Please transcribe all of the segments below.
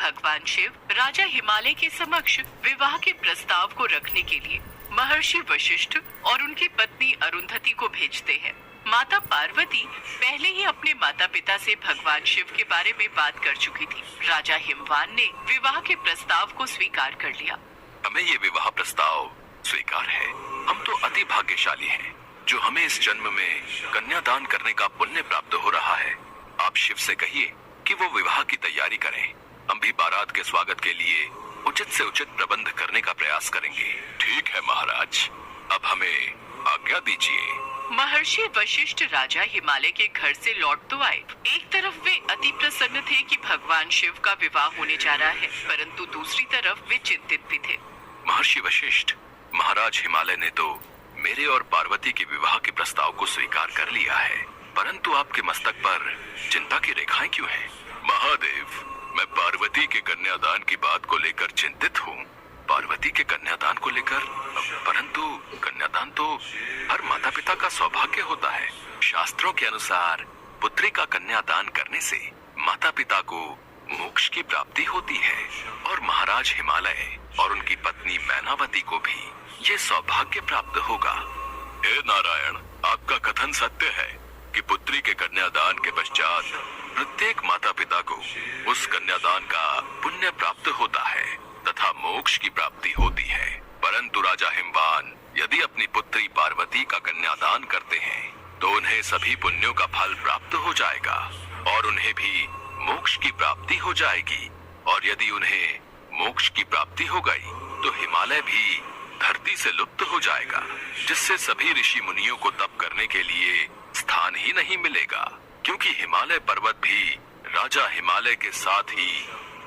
भगवान शिव राजा हिमालय के समक्ष विवाह के प्रस्ताव को रखने के लिए महर्षि वशिष्ठ और उनकी पत्नी अरुंधति को भेजते हैं। माता पार्वती पहले ही अपने माता पिता से भगवान शिव के बारे में बात कर चुकी थी। राजा हिमवान ने विवाह के प्रस्ताव को स्वीकार कर लिया। हमें ये विवाह प्रस्ताव स्वीकार है। हम तो अति भाग्यशाली हैं, जो हमें इस जन्म में कन्यादान करने का पुण्य प्राप्त हो रहा है। आप शिव से कहिए कि वो विवाह की तैयारी करें। हम भी बारात के स्वागत के लिए उचित से उचित प्रबंध करने का प्रयास करेंगे। ठीक है महाराज, अब हमें आज्ञा दीजिए। महर्षि वशिष्ठ राजा हिमालय के घर से लौट तो आए। एक तरफ वे अति प्रसन्न थे कि भगवान शिव का विवाह होने जा रहा है, परंतु दूसरी तरफ वे चिंतित भी थे। महर्षि वशिष्ठ, महाराज हिमालय ने तो मेरे और पार्वती के विवाह के प्रस्ताव को स्वीकार कर लिया है, परंतु आपके मस्तक पर चिंता की रेखाएं क्यों हैं? महादेव, मैं पार्वती के कन्यादान की बात को लेकर चिंतित हूँ। पार्वती के कन्यादान को लेकर? परंतु कन्यादान तो हर माता पिता का सौभाग्य होता है। शास्त्रों के अनुसार पुत्री का कन्यादान करने से माता पिता को मोक्ष की प्राप्ति होती है और महाराज हिमालय और उनकी पत्नी मैनावती को भी ये सौभाग्य प्राप्त होगा। हे नारायण, आपका कथन सत्य है कि पुत्री के कन्यादान के पश्चात प्रत्येक माता पिता को उस कन्यादान का पुण्य प्राप्त होता है तथा मोक्ष की प्राप्ति होती है। परंतु राजा हिमवान यदि अपनी पुत्री पार्वती का कन्यादान करते हैं तो उन्हें सभी पुण्यों का फल प्राप्त हो जाएगा और उन्हें भी मोक्ष की प्राप्ति हो जाएगी। और यदि उन्हें मोक्ष की प्राप्ति हो गई तो हिमालय भी धरती से लुप्त हो जाएगा, जिससे सभी ऋषि मुनियों को तप करने के लिए स्थान ही नहीं मिलेगा, क्योंकि हिमालय पर्वत भी राजा हिमालय के साथ ही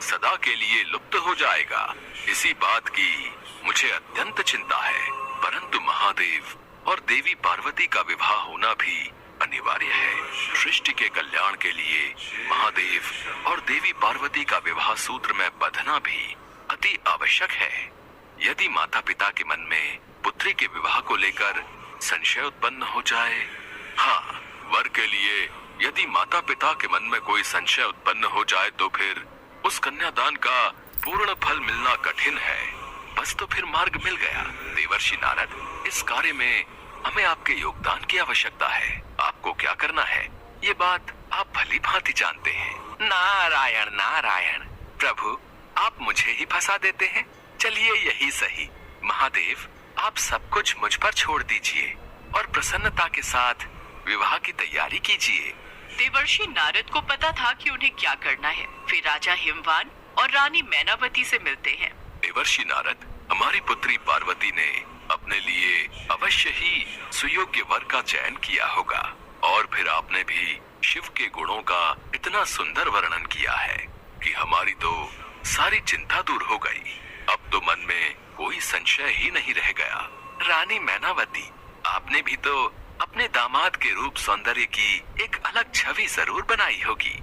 सदा के लिए लुप्त हो जाएगा। इसी बात की मुझे अत्यंत चिंता है। परंतु महादेव और देवी पार्वती का विवाह होना भी अनिवार्य है। सृष्टि के कल्याण के लिए महादेव और देवी पार्वती का विवाह सूत्र में बंधना भी अति आवश्यक है। यदि माता पिता के मन में पुत्री के विवाह को लेकर संशय उत्पन्न हो जाए, हाँ, वर के लिए यदि माता पिता के मन में कोई संशय उत्पन्न हो जाए तो फिर उस कन्यादान का पूर्ण फल मिलना कठिन है। बस तो फिर मार्ग मिल गया। देवर्षि नारद, इस कार्य में हमें आपके योगदान की आवश्यकता है। आपको क्या करना है ये बात आप भली भांति जानते हैं। नारायण नारायण, प्रभु आप मुझे ही फंसा देते हैं। चलिए यही सही। महादेव, आप सब कुछ मुझ पर छोड़ दीजिए और प्रसन्नता के साथ विवाह की तैयारी कीजिए। देवर्षि नारद को पता था कि उन्हें क्या करना है। फिर राजा हिमवान और रानी मैनावती से मिलते हैं। देवर्षि नारद, हमारी पुत्री पार्वती ने अपने लिए अवश्य ही सुयोग्य वर का चयन किया होगा और फिर आपने भी शिव के गुणों का इतना सुंदर वर्णन किया है कि हमारी तो सारी चिंता दूर हो गई। अब तो मन में कोई संशय ही नहीं रह गया। रानी मैनावती, आपने भी तो अपने दामाद के रूप सौंदर्य की एक अलग छवि जरूर बनाई होगी।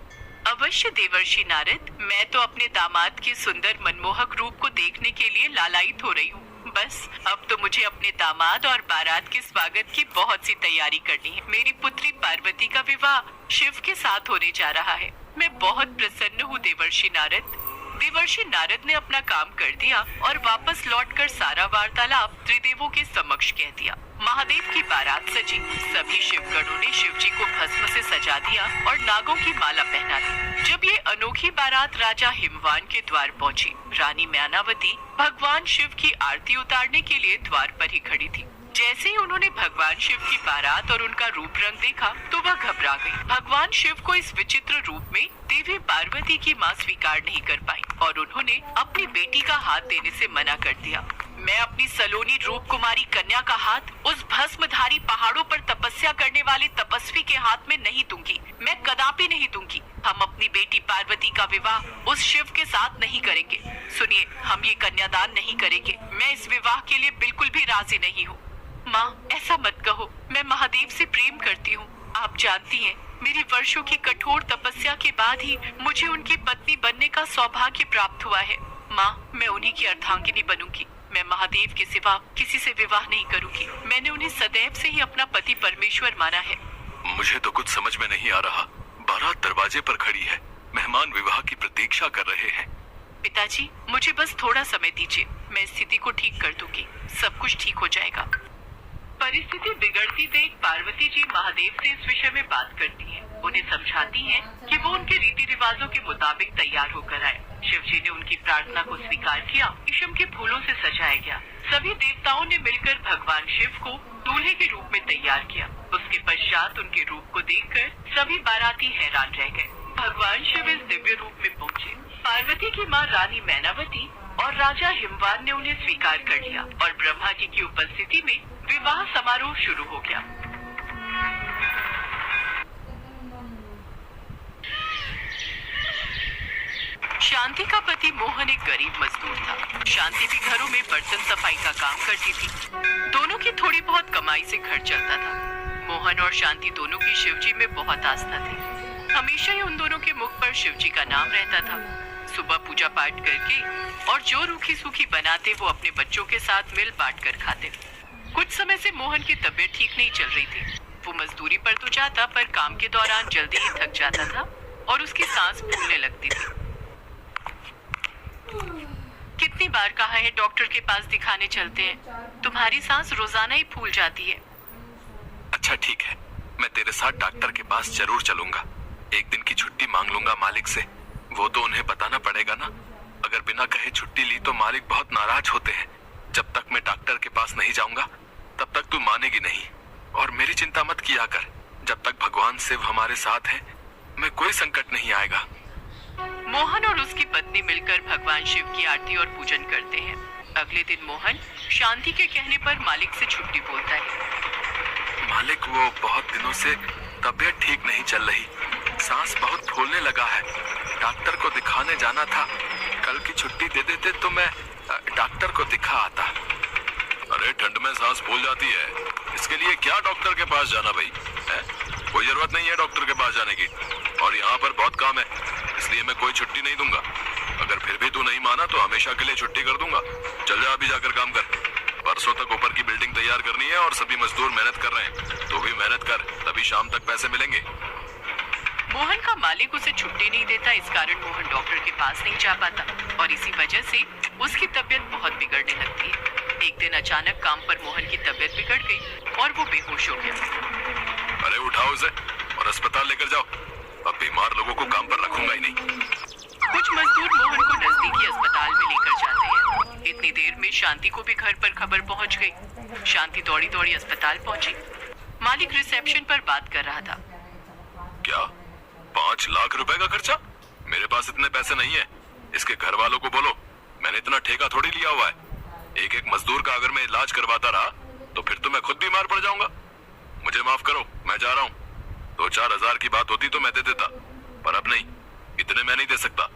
अवश्य देवर्षि नारद, मैं तो अपने दामाद के सुंदर मनमोहक रूप को देखने के लिए लालायित हो रही हूँ। बस अब तो मुझे अपने दामाद और बारात के स्वागत की बहुत सी तैयारी करनी है। मेरी पुत्री पार्वती का विवाह शिव के साथ होने जा रहा है। मैं बहुत प्रसन्न हूँ देवर्षि नारद। देवर्षि नारद ने अपना काम कर दिया और वापस लौटकर सारा वार्तालाप त्रिदेवों के समक्ष कह दिया। महादेव की बारात सजी। सभी शिवगणों ने शिव जी को भस्म से सजा दिया और नागों की माला पहना दी। जब ये अनोखी बारात राजा हिमवान के द्वार पहुंची, रानी मैनावती भगवान शिव की आरती उतारने के लिए द्वार पर ही खड़ी थी। जैसे ही उन्होंने भगवान शिव की बारात और उनका रूप रंग देखा तो वह घबरा गई। भगवान शिव को इस विचित्र रूप में देवी पार्वती की मां स्वीकार नहीं कर पाई और उन्होंने अपनी बेटी का हाथ देने से मना कर दिया। मैं अपनी सलोनी रूप कुमारी कन्या का हाथ उस भस्मधारी पहाड़ों पर तपस्या करने वाले तपस्वी के हाथ में नहीं दूंगी। मैं कदापि नहीं दूंगी। हम अपनी बेटी पार्वती का विवाह उस शिव के साथ नहीं करेंगे। सुनिए, हम ये कन्यादान नहीं करेंगे। मैं इस विवाह के लिए बिल्कुल भी राजी नहीं हूँ। माँ, ऐसा मत कहो। मैं महादेव से प्रेम करती हूँ। आप जानती हैं, मेरी वर्षों की कठोर तपस्या के बाद ही मुझे उनकी पत्नी बनने का सौभाग्य प्राप्त हुआ है। माँ, मैं उन्हीं की अर्धांगिनी बनूंगी। मैं महादेव के सिवा किसी से विवाह नहीं करूंगी। मैंने उन्हें सदैव से ही अपना पति परमेश्वर माना है। मुझे तो कुछ समझ में नहीं आ रहा। बारात दरवाजे पर खड़ी है। मेहमान विवाह की प्रतीक्षा कर रहे हैं। पिताजी, मुझे बस थोड़ा समय दीजिए, मैं स्थिति को ठीक कर दूंगी, सब कुछ ठीक हो जाएगा। परिस्थिति बिगड़ती देख पार्वती जी महादेव से इस विषय में बात करती हैं। उन्हें समझाती हैं कि वो उनके रीति रिवाजों के मुताबिक तैयार होकर आए। शिव जी ने उनकी प्रार्थना को स्वीकार किया। रेशम के फूलों से सजाया गया। सभी देवताओं ने मिलकर भगवान शिव को दूल्हे के रूप में तैयार किया। उसके पश्चात उनके रूप को देखकर सभी बाराती हैरान रह गए। भगवान शिव इस दिव्य रूप में पहुँचे। पार्वती की माँ रानी मैनावती और राजा हिमवान ने उन्हें स्वीकार कर लिया और ब्रह्मा जी की उपस्थिति में विवाह समारोह शुरू हो गया। शांति का पति मोहन एक गरीब मजदूर था। शांति भी घरों में बर्तन सफाई का काम करती थी। दोनों की थोड़ी बहुत कमाई से घर चलता था। मोहन और शांति दोनों की शिवजी में बहुत आस्था थी। हमेशा ही उन दोनों के मुख पर शिवजी का नाम रहता था। सुबह पूजा पाठ करके और जो रूखी सूखी बनाते वो अपने बच्चों के साथ मिल बांट कर खाते। कुछ समय से मोहन की तबीयत ठीक नहीं चल रही थी। वो मजदूरी पर तो जाता, पर काम के दौरान जल्दी ही थक जाता था और उसकी सांस फूलने लगती थी। कितनी बार कहा है डॉक्टर के पास दिखाने चलते हैं, तुम्हारी सांस रोजाना ही फूल जाती है। अच्छा ठीक है, मैं तेरे साथ डॉक्टर के पास जरूर चलूंगा। एक दिन की छुट्टी मांग लूंगा मालिक से। वो तो उन्हें बताना पड़ेगा ना। अगर बिना कहे छुट्टी ली तो मालिक बहुत नाराज होते हैं। जब तक मैं डॉक्टर के पास नहीं जाऊंगा तब तक तू मानेगी नहीं। और मेरी चिंता मत किया कर। जब तक भगवान शिव हमारे साथ है, मैं कोई संकट नहीं आएगा। मोहन और उसकी पत्नी मिलकर भगवान शिव की आरती और पूजन करते हैं। अगले दिन मोहन शांति के कहने पर मालिक से छुट्टी बोलता है। मालिक, वो बहुत दिनों से तबीयत ठीक नहीं चल रही। सांस बहुत फूलने लगा है। डॉक्टर को दिखाने जाना था। कल की छुट्टी दे देते तो मैं डॉक्टर को दिखा आता। अरे ठंड में सांस फूल जाती है, इसके लिए क्या डॉक्टर के पास जाना भाई है? कोई जरूरत नहीं है डॉक्टर के पास जाने की। और यहाँ पर बहुत काम है, इसलिए मैं कोई छुट्टी नहीं दूंगा। अगर फिर भी तू नहीं माना तो हमेशा के लिए छुट्टी कर दूंगा। चल जा, अभी जाकर काम कर। परसों तक ऊपर की बिल्डिंग तैयार करनी है और सभी मजदूर मेहनत कर रहे हैं। तो भी मेहनत कर, तभी शाम तक पैसे मिलेंगे। मोहन का मालिक उसे छुट्टी नहीं देता। इस कारण मोहन डॉक्टर के पास नहीं जा पाता और इसी वजह से उसकी तबीयत बहुत बिगड़ने लगती है। एक दिन अचानक काम पर मोहन की तबीयत बिगड़ गई और वो बेहोश हो गया। अरे उठाओ उसे और अस्पताल लेकर जाओ। अब बीमार लोगों को काम पर रखूंगा ही नहीं। कुछ मजदूर मोहन को नजदीकी अस्पताल में लेकर जाते हैं। इतनी देर में शांति को भी घर पर खबर पहुंच गई। शांति दौड़ी दौड़ी अस्पताल पहुंची। मालिक रिसेप्शन पर बात कर रहा था। क्या 5 लाख रुपए का खर्चा? मेरे पास इतने पैसे नहीं है। इसके घर वालों को बोलो, मैंने इतना ठेका थोड़ी लिया हुआ है। एक एक मजदूर का अगर मैं इलाज करवाता रहा तो फिर तो मैं खुद बीमार पड़ जाऊंगा। मुझे माफ करो, मैं जा रहा हूँ। 2-4 हजार की बात होती तो मैं दे देता, पर अब नहीं, इतने मैं नहीं दे सकता।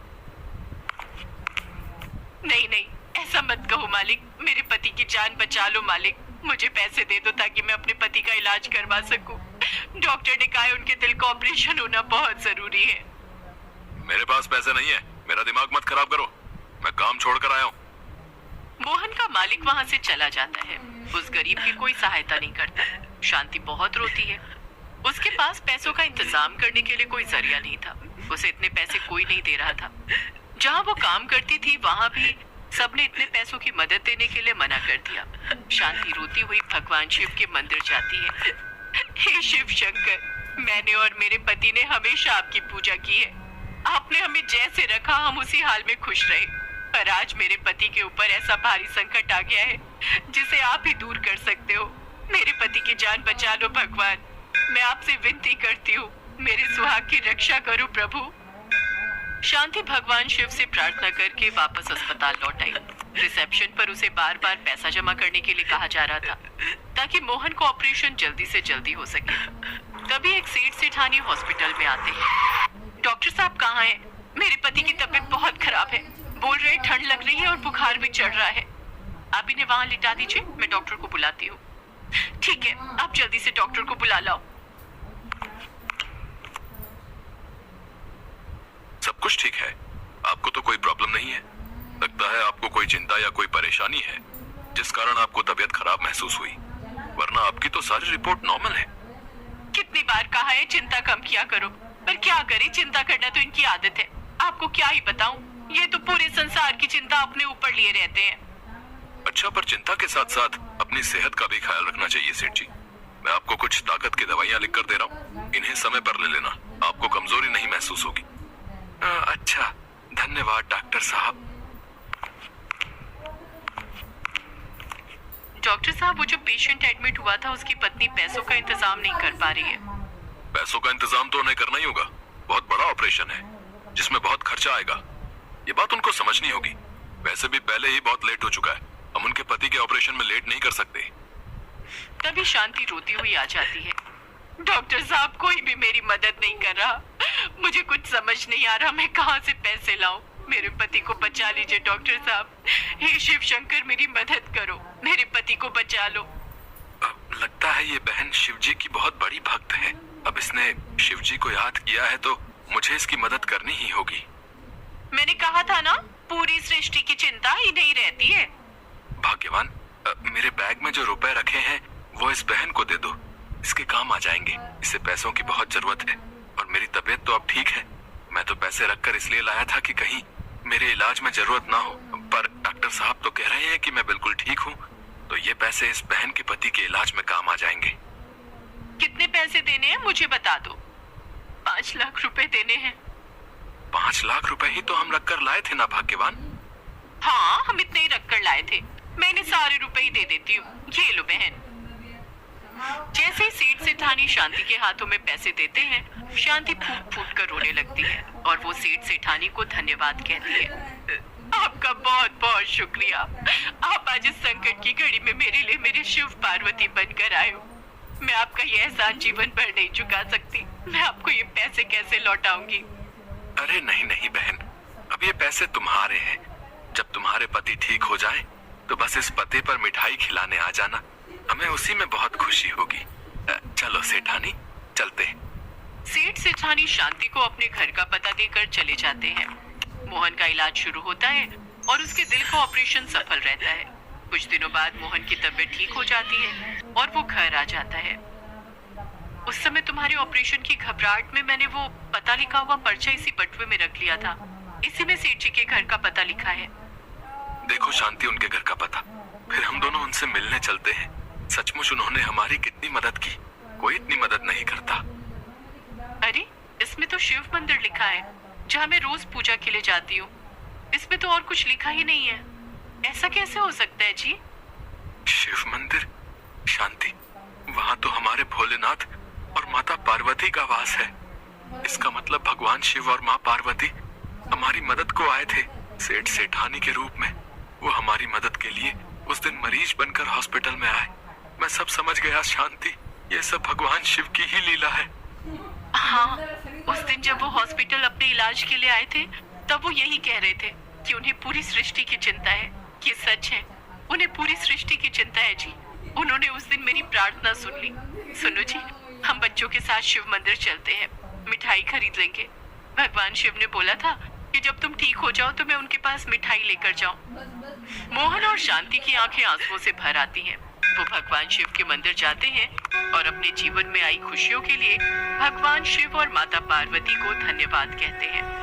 नहीं नहीं, ऐसा मत कहो मालिक। मेरे पति की जान बचा लो मालिक। मुझे पैसे दे दो ताकि मैं अपने पति का इलाज करवा सकूं। डॉक्टर ने कहा है उनके दिल का ऑपरेशन होना बहुत जरूरी है। मेरे पास पैसे नहीं है, मेरा दिमाग मत खराब करो। मैं काम छोड़कर आया हूँ। मोहन का मालिक वहाँ से चला जाता है। उस गरीब की कोई सहायता नहीं करता। शांति बहुत रोती है। उसके पास पैसों का इंतजाम करने के लिए कोई जरिया नहीं था। उसे इतने पैसे कोई नहीं दे रहा था। जहाँ वो काम करती थी वहाँ भी सबने इतने पैसों की मदद देने के लिए मना कर दिया। शांति रोती हुई भगवान शिव के मंदिर जाती है। हे शिव शंकर, मैंने और मेरे पति ने हमेशा आपकी पूजा की है। आपने हमें जैसे रखा हम उसी हाल में खुश रहे। पर आज मेरे पति के ऊपर ऐसा भारी संकट आ गया है जिसे आप ही दूर कर सकते हो। मेरे पति की जान बचा लो भगवान। मैं आपसे विनती करती हूँ, मेरे सुहाग की रक्षा करो प्रभु। शांति भगवान शिव से प्रार्थना करके वापस अस्पताल लौट आई। रिसेप्शन पर उसे बार बार पैसा जमा करने के लिए कहा जा रहा था ताकि मोहन को ऑपरेशन जल्दी से जल्दी हो सके। तभी एक सेठ सेठानी हॉस्पिटल में आते हैं। डॉक्टर साहब कहाँ हैं? मेरे पति की तबीयत बहुत खराब है। बोल रहे ठंड लग रही है और बुखार भी चढ़ रहा है। आप इन्हें वहाँ लिटा दीजिए, मैं डॉक्टर को बुलाती हूँ। ठीक है, आप जल्दी से डॉक्टर को बुला लाओ। सब कुछ ठीक है, आपको तो कोई प्रॉब्लम नहीं है। लगता है आपको कोई चिंता या कोई परेशानी है जिस कारण आपको तबीयत खराब महसूस हुई, वरना आपकी तो सारी रिपोर्ट नॉर्मल है। कितनी बार कहा है चिंता कम किया करो, पर क्या करें, चिंता करना तो इनकी आदत है। आपको क्या ही बताऊं, ये तो पूरे संसार की चिंता अपने ऊपर लिए रहते हैं। अच्छा, पर चिंता के साथ साथ अपनी सेहत का भी ख्याल रखना चाहिए सेठ जी। मैं आपको कुछ ताकत की दवाइयां लिख कर दे रहा हूँ, इन्हें समय पर ले लेना, आपको कमजोरी नहीं महसूस होगी। अच्छा, धन्यवाद डॉक्टर साहब। डॉक्टर साहब, वो जो पेशेंट एडमिट हुआ था उसकी पत्नी पैसों का इंतजाम नहीं कर पा रही है। पैसों का इंतजाम तो उन्हें करना ही होगा, बहुत बड़ा ऑपरेशन है जिसमें बहुत खर्चा आएगा। ये बात उनको समझनी होगी। वैसे भी पहले ही बहुत लेट हो चुका है, हम उनके पति के ऑपरेशन में लेट नहीं कर सकते। तभी शांति रोती हुई आ जाती है। डॉक्टर साहब, कोई भी मेरी मदद नहीं कर रहा। मुझे कुछ समझ नहीं आ रहा, मैं कहाँ से पैसे लाऊं। मेरे पति को बचा लीजिए डॉक्टर साहब। हे शिव शंकर, मेरी मदद करो, मेरे पति को बचा लो। लगता है ये बहन शिवजी की बहुत बड़ी भक्त है। अब इसने शिवजी को याद किया है तो मुझे इसकी मदद करनी ही होगी। मैंने कहा था ना, पूरी सृष्टि की चिंता इन्हें ही रहती है। भाग्यवान, मेरे बैग में जो रुपए रखे हैं वो इस बहन को दे दो, इसके काम आ जाएंगे। इसे पैसों की बहुत जरूरत है और मेरी तबीयत तो अब ठीक है। मैं तो पैसे रखकर इसलिए लाया था कि कहीं मेरे इलाज में जरूरत ना हो, पर डॉक्टर साहब तो कह रहे हैं कि मैं बिल्कुल ठीक हूँ, तो ये पैसे इस बहन के पति के इलाज में काम आ जाएंगे। कितने पैसे देने हैं मुझे बता दो। 5 लाख रुपए देने हैं। 5 लाख रुपए ही तो हम रख कर लाए थे ना भाग्यवान। हाँ, हम इतने ही रख कर लाए थे। मैंने सारे रुपए ही दे देती हूँ, ये लो बहन। जैसे ही सेठ सेठानी शांति के हाथों में पैसे देते हैं, शांति फूट फूट कर रोने लगती है और वो सेठ सेठानी को धन्यवाद कहती है। आपका बहुत बहुत शुक्रिया। आप आज इस संकट की घड़ी में मेरे लिए मेरे शिव पार्वती बनकर आए हो। मैं आपका ये एहसान जीवन भर नहीं चुका सकती। मैं आपको ये पैसे कैसे लौटाऊंगी? अरे नहीं नहीं बहन, अब ये पैसे तुम्हारे हैं। जब तुम्हारे पति ठीक हो जाए तो बस इस पते पर मिठाई खिलाने आ जाना, हमें उसी में बहुत खुशी होगी। चलो सेठानी, चलते। सेठ सेठानी शांति को अपने घर का पता देकर चले जाते हैं। मोहन का इलाज शुरू होता है और उसके दिल का ऑपरेशन सफल रहता है। कुछ दिनों बाद मोहन की तबीयत ठीक हो जाती है और वो घर आ जाता है। उस समय तुम्हारे ऑपरेशन की घबराहट में मैंने वो पता लिखा हुआ पर्चा इसी बटुए में रख लिया था। इसी में सेठ जी के घर का पता लिखा है। देखो शांति, उनके घर का पता। फिर हम दोनों उनसे मिलने चलते हैं। सचमुच उन्होंने हमारी कितनी मदद की, कोई इतनी मदद नहीं करता। अरे, इसमें तो शिव मंदिर लिखा है जहाँ मैं रोज पूजा के लिए जाती हूँ। इसमें तो और कुछ लिखा ही नहीं है। ऐसा कैसे हो सकता है जी? शिव मंदिर? शांति, वहाँ तो हमारे भोलेनाथ और माता पार्वती का वास है। इसका मतलब भगवान शिव और माँ पार्वती हमारी मदद को आए थे सेठ सेठानी के रूप में। वो हमारी मदद के लिए उस दिन मरीज बनकर हॉस्पिटल में आए। मैं सब समझ गया शांति, ये सब भगवान शिव की ही लीला है। हाँ, उस दिन जब वो हॉस्पिटल अपने इलाज के लिए आए थे तब वो यही कह रहे थे कि उन्हें पूरी सृष्टि की चिंता है। ये सच है, उन्हें पूरी सृष्टि की चिंता है जी। उन्होंने उस दिन मेरी प्रार्थना सुन ली। सुनो जी, हम बच्चों के साथ शिव मंदिर चलते हैं, मिठाई खरीद लेंगे। भगवान शिव ने बोला था कि जब तुम ठीक हो जाओ तो मैं उनके पास मिठाई लेकर जाऊं। मोहन और शांति की आंखें आंसुओं से भर आती हैं। वो भगवान शिव के मंदिर जाते हैं और अपने जीवन में आई खुशियों के लिए भगवान शिव और माता पार्वती को धन्यवाद कहते हैं।